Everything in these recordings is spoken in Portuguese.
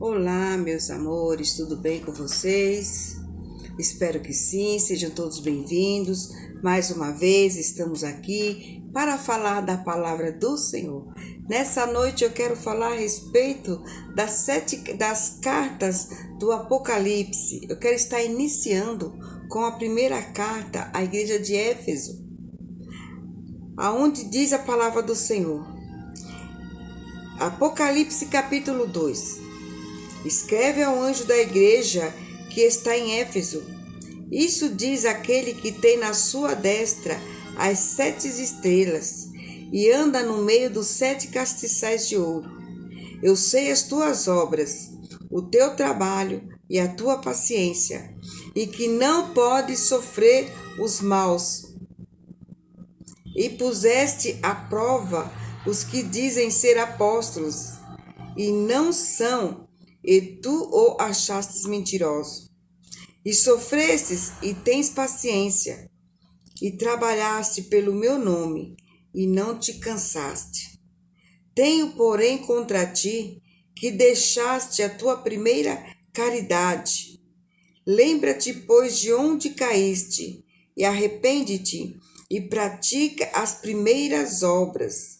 Olá, meus amores, tudo bem com vocês? Espero que sim, sejam todos bem-vindos. Mais uma vez estamos aqui para falar da palavra do Senhor. Nessa noite eu quero falar a respeito das cartas do Apocalipse. Eu quero estar iniciando com a primeira carta à igreja de Éfeso, aonde diz a palavra do Senhor. Apocalipse capítulo 2. Escreve ao anjo da igreja que está em Éfeso. Isso diz aquele que tem na sua destra as 7 estrelas e anda no meio dos 7 castiçais de ouro. Eu sei as tuas obras, o teu trabalho e a tua paciência, e que não podes sofrer os maus. E puseste à prova os que dizem ser apóstolos, e não são, e tu o achastes mentiroso. E sofrestes e tens paciência, e trabalhaste pelo meu nome, e não te cansaste. Tenho, porém, contra ti que deixaste a tua primeira caridade. Lembra-te, pois, de onde caíste, e arrepende-te, e pratica as primeiras obras.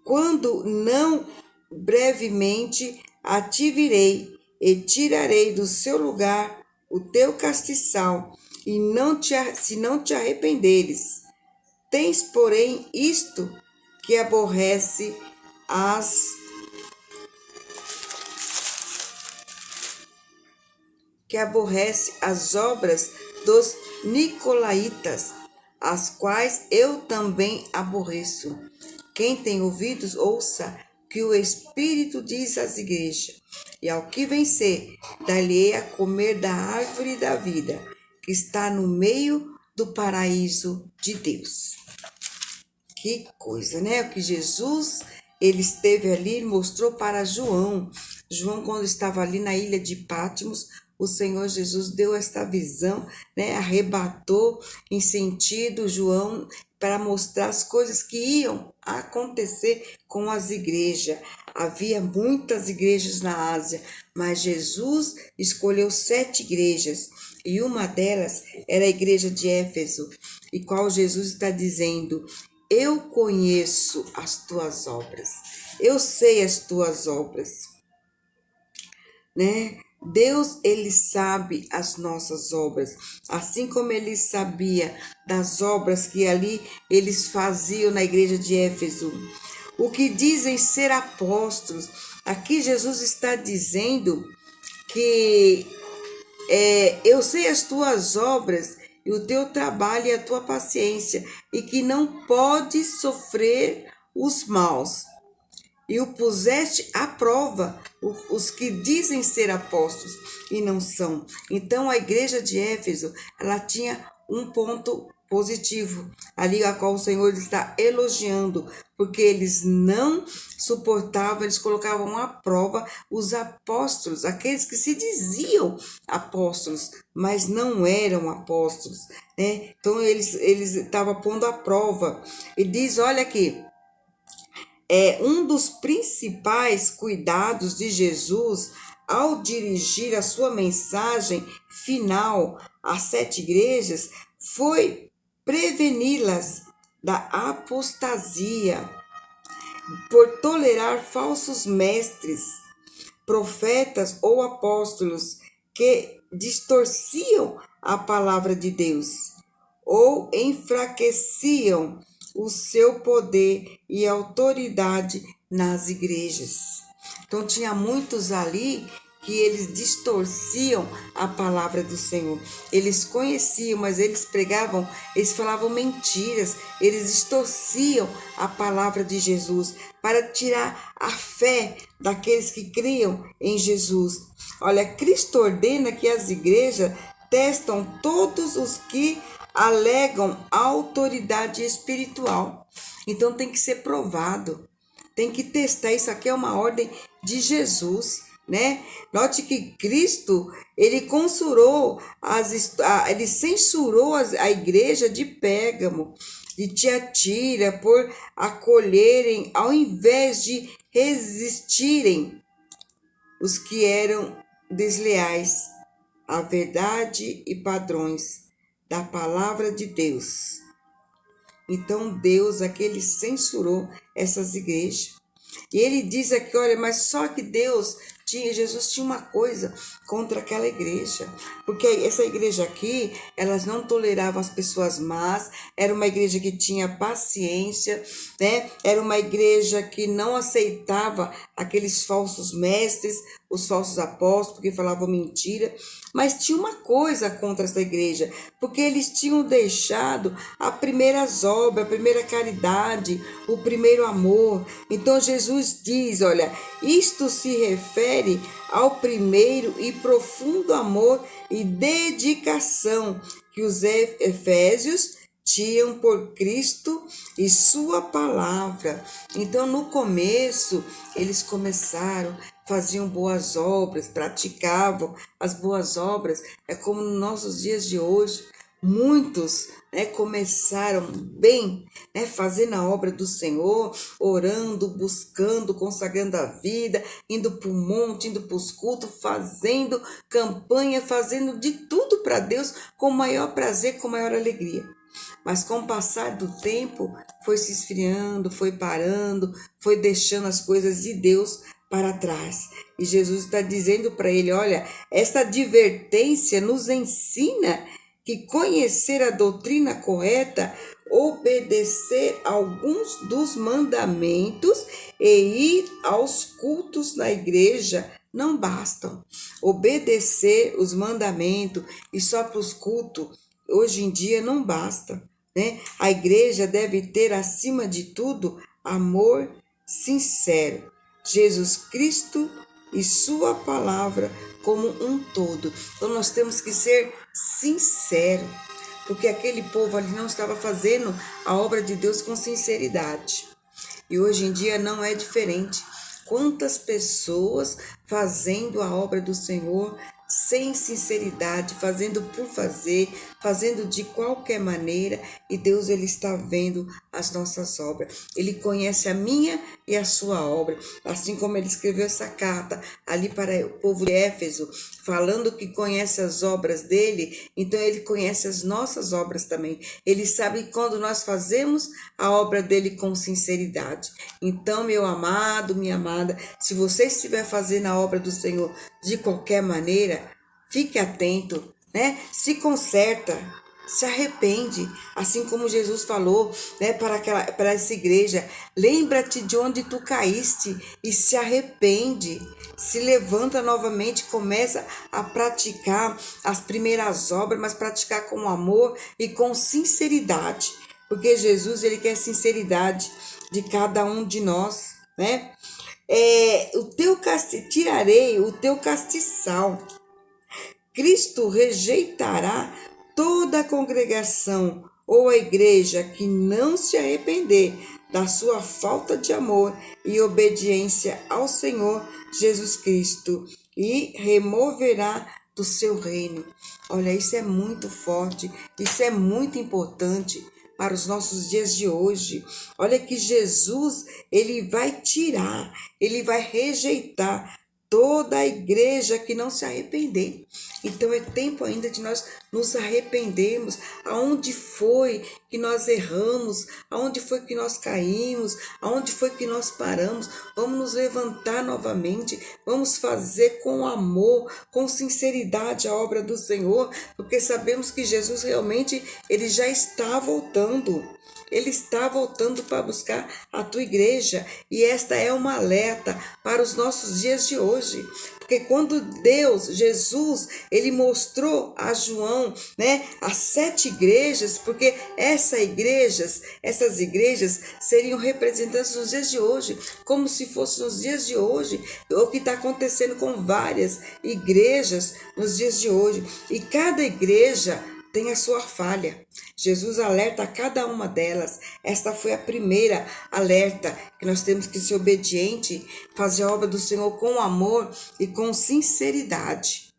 Quando não, brevemente a ti virei, e tirarei do seu lugar o teu castiçal, e se não te arrependeres. Tens, porém, isto que aborrece as obras dos nicolaítas, as quais eu também aborreço. Quem tem ouvidos, ouça que o Espírito diz às igrejas. E ao que vencer, dar-lhe-ei a comer da árvore da vida, que está no meio do paraíso de Deus. Que coisa, né? O que Jesus, ele esteve ali, mostrou para João. João, quando estava ali na ilha de Patmos, o Senhor Jesus deu esta visão, né? Arrebatou em sentido João para mostrar as coisas que iam acontecer com as igrejas. Havia muitas igrejas na Ásia, mas Jesus escolheu 7 igrejas, e uma delas era a igreja de Éfeso, e qual Jesus está dizendo: eu conheço as tuas obras, eu sei as tuas obras, né? Deus, ele sabe as nossas obras, assim como ele sabia das obras que ali eles faziam na igreja de Éfeso. O que dizem ser apóstolos, aqui Jesus está dizendo que eu sei as tuas obras e o teu trabalho e a tua paciência, e que não podes sofrer os maus. E o puseste à prova, os que dizem ser apóstolos e não são. Então a igreja de Éfeso, ela tinha um ponto positivo, ali a qual o Senhor está elogiando, porque eles não suportavam, eles colocavam à prova os apóstolos, aqueles que se diziam apóstolos, mas não eram apóstolos, né? Então eles estavam pondo à prova. E diz, olha aqui, um dos principais cuidados de Jesus ao dirigir a sua mensagem final às 7 igrejas foi preveni-las da apostasia por tolerar falsos mestres, profetas ou apóstolos que distorciam a palavra de Deus ou enfraqueciam o seu poder e autoridade nas igrejas. Então tinha muitos ali que eles distorciam a palavra do Senhor. Eles conheciam, mas eles pregavam, eles falavam mentiras, eles distorciam a palavra de Jesus para tirar a fé daqueles que criam em Jesus. Olha, Cristo ordena que as igrejas testam todos os que alegam autoridade espiritual. Então tem que ser provado, tem que testar. Isso aqui é uma ordem de Jesus, né? Note que Cristo, ele censurou a igreja de Pérgamo, de Tiatira, por acolherem ao invés de resistirem os que eram desleais à verdade e padrões da palavra de Deus. Então Deus aqui ele censurou essas igrejas. E ele diz aqui, olha, mas só que Jesus tinha uma coisa contra aquela igreja, porque essa igreja aqui, elas não toleravam as pessoas más, era uma igreja que tinha paciência, né? Era uma igreja que não aceitava aqueles falsos mestres, os falsos apóstolos, porque falavam mentira, mas tinha uma coisa contra essa igreja, porque eles tinham deixado as primeiras obras, a primeira caridade, o primeiro amor. Então Jesus diz, olha, isto se refere ao primeiro e profundo amor e dedicação que os efésios tinham por Cristo e sua palavra. Então, no começo, eles começaram, faziam boas obras, praticavam as boas obras. É como nos nossos dias de hoje, muitos começaram bem, fazendo a obra do Senhor, orando, buscando, consagrando a vida, indo para o monte, indo para os cultos, fazendo campanha, fazendo de tudo para Deus com maior prazer, com maior alegria. Mas com o passar do tempo, foi se esfriando, foi parando, foi deixando as coisas de Deus para trás. E Jesus está dizendo para ele, olha, esta advertência nos ensina que conhecer a doutrina correta, obedecer alguns dos mandamentos e ir aos cultos na igreja não bastam. Obedecer os mandamentos e só para os cultos hoje em dia não basta, né? A igreja deve ter, acima de tudo, amor sincero. Jesus Cristo e sua palavra como um todo. Então nós temos que ser sinceros, porque aquele povo ali não estava fazendo a obra de Deus com sinceridade. E hoje em dia não é diferente. Quantas pessoas fazendo a obra do Senhor sem sinceridade, fazendo por fazer, fazendo de qualquer maneira, e Deus ele está vendo as nossas obras. Ele conhece a minha e a sua obra, assim como ele escreveu essa carta ali para o povo de Éfeso, falando que conhece as obras dele, então ele conhece as nossas obras também. Ele sabe quando nós fazemos a obra dele com sinceridade. Então, meu amado, minha amada, se você estiver fazendo a obra do Senhor de qualquer maneira, fique atento, Se conserta, se arrepende, assim como Jesus falou, para essa igreja, lembra-te de onde tu caíste e se arrepende, se levanta novamente, começa a praticar as primeiras obras, mas praticar com amor e com sinceridade, porque Jesus ele quer sinceridade de cada um de nós, Tirarei o teu castiçal. Cristo rejeitará toda a congregação ou a igreja que não se arrepender da sua falta de amor e obediência ao Senhor Jesus Cristo e removerá do seu reino. Olha, isso é muito forte, isso é muito importante para os nossos dias de hoje. Olha que Jesus, ele vai tirar, ele vai rejeitar toda a igreja que não se arrepender. Então é tempo ainda de nós nos arrependermos. Aonde foi que nós erramos? Aonde foi que nós caímos? Aonde foi que nós paramos? Vamos nos levantar novamente. Vamos fazer com amor, com sinceridade a obra do Senhor, porque sabemos que Jesus realmente ele já está voltando. Ele está voltando para buscar a tua igreja, e esta é uma alerta para os nossos dias de hoje. Porque quando Jesus, ele mostrou a João, as 7 igrejas, porque essas igrejas seriam representantes nos dias de hoje, como se fosse nos dias de hoje, o que está acontecendo com várias igrejas nos dias de hoje. E cada igreja tem a sua falha. Jesus alerta a cada uma delas. Esta foi a primeira alerta, que nós temos que ser obediente, fazer a obra do Senhor com amor e com sinceridade,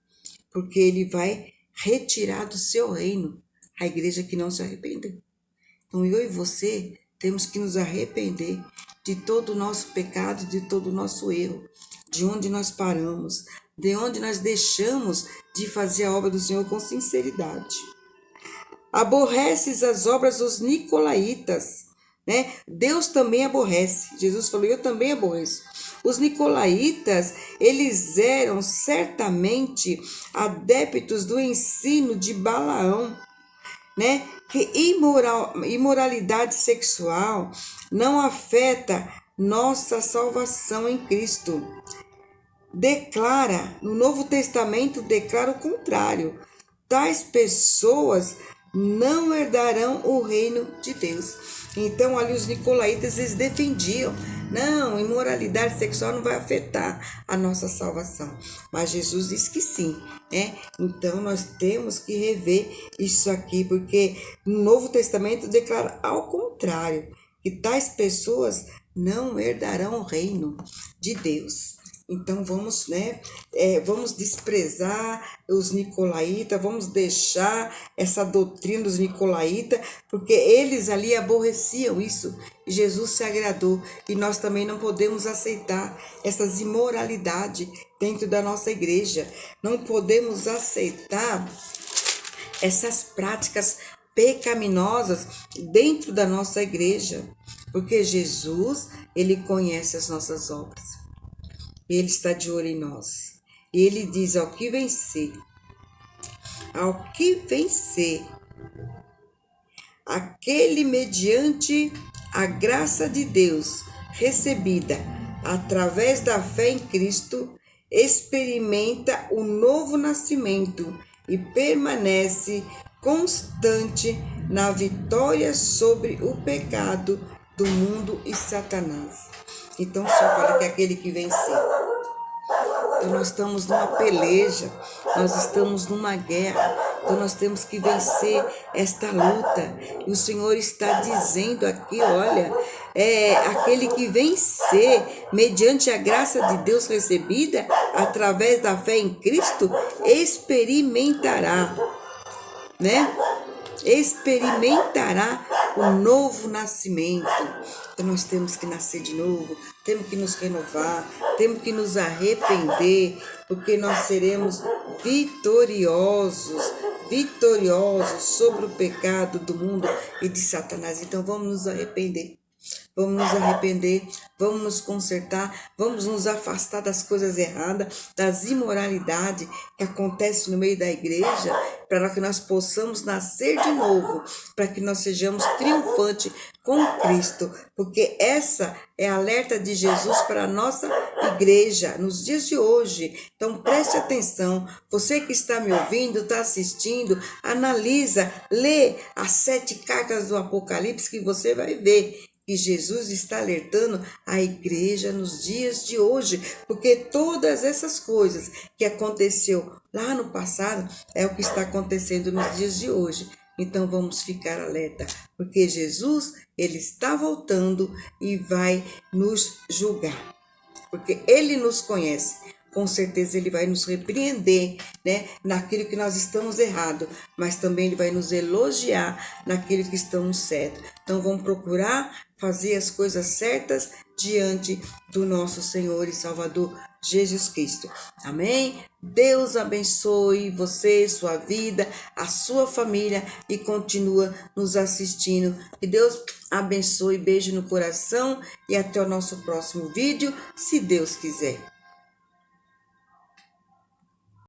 porque ele vai retirar do seu reino a igreja que não se arrependeu. Então eu e você temos que nos arrepender de todo o nosso pecado, de todo o nosso erro, de onde nós paramos, de onde nós deixamos de fazer a obra do Senhor com sinceridade. Aborreces as obras dos nicolaítas, né? Deus também aborrece. Jesus falou, eu também aborreço. Os nicolaítas, eles eram certamente adeptos do ensino de Balaão, né? Que imoralidade sexual não afeta nossa salvação em Cristo. No Novo Testamento, declara o contrário. Tais pessoas não herdarão o reino de Deus. Então, ali os nicolaítas, eles defendiam, não, imoralidade sexual não vai afetar a nossa salvação. Mas Jesus disse que sim, né? Então, nós temos que rever isso aqui, porque no Novo Testamento declara ao contrário, que tais pessoas não herdarão o reino de Deus. Então vamos, né, vamos desprezar os nicolaítas, vamos deixar essa doutrina dos nicolaítas, porque eles ali aborreciam isso e Jesus se agradou. E nós também não podemos aceitar essas imoralidades dentro da nossa igreja. Não podemos aceitar essas práticas pecaminosas dentro da nossa igreja, porque Jesus, ele conhece as nossas obras. Ele está de olho em nós. E ele diz, ao que vencer, aquele mediante a graça de Deus recebida através da fé em Cristo, experimenta o novo nascimento e permanece constante na vitória sobre o pecado do mundo e Satanás. Então o Senhor fala que é aquele que venceu. Então nós estamos numa peleja, nós estamos numa guerra, então nós temos que vencer esta luta. E o Senhor está dizendo aqui, olha, aquele que vencer mediante a graça de Deus recebida através da fé em Cristo, experimentará, né? Experimentará o novo nascimento. Então nós temos que nascer de novo, temos que nos renovar, temos que nos arrepender, porque nós seremos vitoriosos sobre o pecado do mundo e de Satanás. Então vamos nos arrepender. Vamos nos consertar, vamos nos afastar das coisas erradas, das imoralidades que acontecem no meio da igreja, para que nós possamos nascer de novo, para que nós sejamos triunfantes com Cristo, porque essa é a alerta de Jesus para a nossa igreja nos dias de hoje. Então preste atenção, você que está me ouvindo, está assistindo, analisa, lê as 7 cartas do Apocalipse que você vai ver que Jesus está alertando a igreja nos dias de hoje, porque todas essas coisas que aconteceu lá no passado é o que está acontecendo nos dias de hoje. Então vamos ficar alerta, porque Jesus, ele está voltando e vai nos julgar, porque ele nos conhece. Com certeza ele vai nos repreender, né, naquilo que nós estamos errado, mas também ele vai nos elogiar naquilo que estamos certo. Então vamos procurar fazer as coisas certas diante do nosso Senhor e Salvador Jesus Cristo. Amém? Deus abençoe você, sua vida, a sua família e continua nos assistindo. Que Deus abençoe, beijo no coração e até o nosso próximo vídeo, se Deus quiser.